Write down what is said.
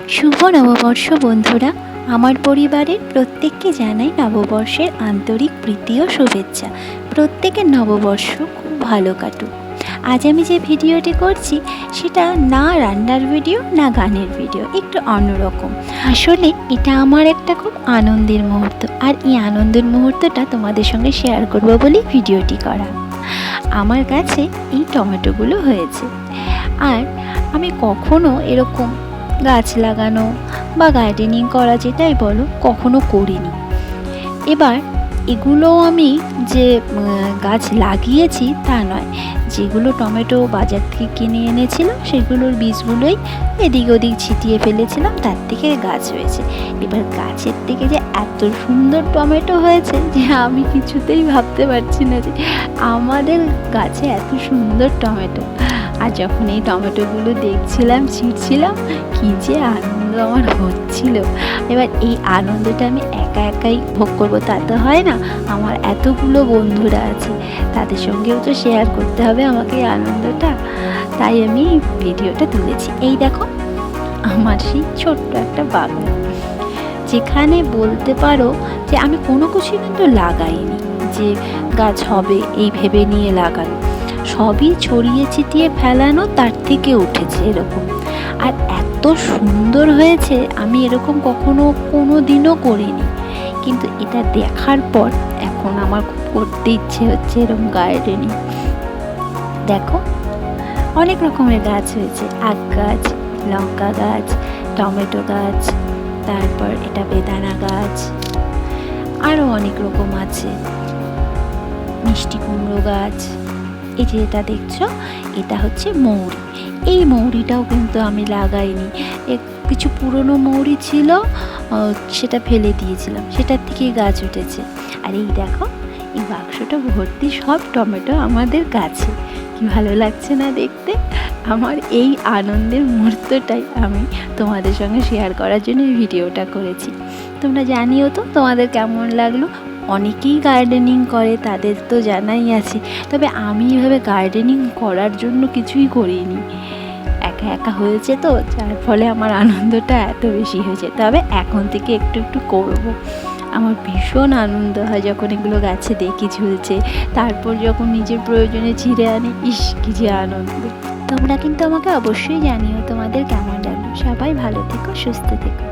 শুভ নববর্ষ বন্ধুরা, আমার পরিবারের প্রত্যেককে জানাই নববর্ষের আন্তরিক প্রীতি ও শুভেচ্ছা। প্রত্যেকের নববর্ষ খুব ভালো কাটুক। আজ আমি যে ভিডিওটি করছি সেটা না রান্নার ভিডিও না গানের ভিডিও, একটু অন্যরকম। আসলে এটা আমার একটা খুব আনন্দের মুহূর্ত, আর এই আনন্দের মুহূর্তটা তোমাদের সঙ্গে শেয়ার করব বলেই ভিডিওটি করা। আমার কাছে এই টমেটোগুলো হয়েছে, আর আমি কখনো এরকম গাছ লাগানো বা গার্ডেনিং করা যেটাই বলো কখনো করিনি। এবার এগুলো আমি যে গাছ লাগিয়েছি তা নয়, যেগুলো টমেটো বাজার থেকে কিনে এনেছিলাম সেগুলোর বীজগুলোই এদিক ওদিক ছিটিয়ে ফেলেছিলাম, তার থেকে গাছ হয়েছে। এবার গাছের থেকে যে এত সুন্দর টমেটো হয়েছে যে আমি কিছুতেই ভাবতে পারছি না যে আমাদের গাছে এত সুন্দর টমেটো। আর যখন এই টমেটোগুলো দেখছিলাম, ছিঁড়ছিলাম, কী যে আনন্দ আমার হচ্ছিল। এবার এই আনন্দটা আমি একা একাই ভোগ করবো তা তো হয় না, আমার এতগুলো বন্ধুরা আছে, তাদের সঙ্গেও তো শেয়ার করতে হবে আমাকে এই আনন্দটা। তাই আমি ভিডিওটা তুলেছি। এই দেখো আমার সেই ছোট্ট একটা বাগান, যেখানে বলতে পারো যে আমি কোনো কিছুই কিন্তু লাগাইনি যে গাছ হবে এই ভেবে নিয়ে লাগানো, সবই ছড়িয়ে ছিটিয়ে ফেলানো, তার থেকে উঠেছে এরকম। আর এত সুন্দর হয়েছে, আমি এরকম কখনো কোনো দিনও করিনি, কিন্তু এটা দেখার পর এখন আমার খুব করতে ইচ্ছে হচ্ছে এরকম গার্ডেনিং। দেখো অনেক রকমের গাছ হয়েছে, আখ গাছ, লঙ্কা গাছ, টমেটো গাছ, তারপর এটা বেদানা গাছ, আরও অনেক রকম আছে, মিষ্টি কুমড়ো গাছ। এই যে এটা দেখছো, এটা হচ্ছে মৌরি। এই মৌরিটাও কিন্তু আমি লাগাইনি, কিছু পুরনো মৌরি ছিল, সেটা ফেলে দিয়েছিলাম, সেটার থেকে গাছ উঠেছে। আর এই দেখো এই বাক্সটা ভর্তি সব টমেটো আমাদের গাছে। কি ভালো লাগছে না দেখতে? আমার এই আনন্দের মুহূর্তটাই আমি তোমাদের সঙ্গে শেয়ার করার জন্য এই ভিডিওটা করেছি। তোমরা জানিও তো তোমাদের কেমন লাগলো। অনেকেই গার্ডেনিং করে, তাদের তো জানাই আছে, তবে আমি এভাবে গার্ডেনিং করার জন্য কিছুই করিনি, একা একা হয়েছে তো, যার ফলে আমার আনন্দটা এত বেশি হয়েছে। তবে এখন থেকে একটু একটু করব। আমার ভীষণ আনন্দ হয় যখন এগুলো গাছে দেখি ঝুলছে, তারপর যখন নিজের প্রয়োজনে ছিঁড়ে আনি, ইস কি যে আনন্দ। তোমরা কিন্তু আমাকে অবশ্যই জানিও তোমাদের কেমন লাগলো। সবাই ভালো থেকো, সুস্থ থেকো।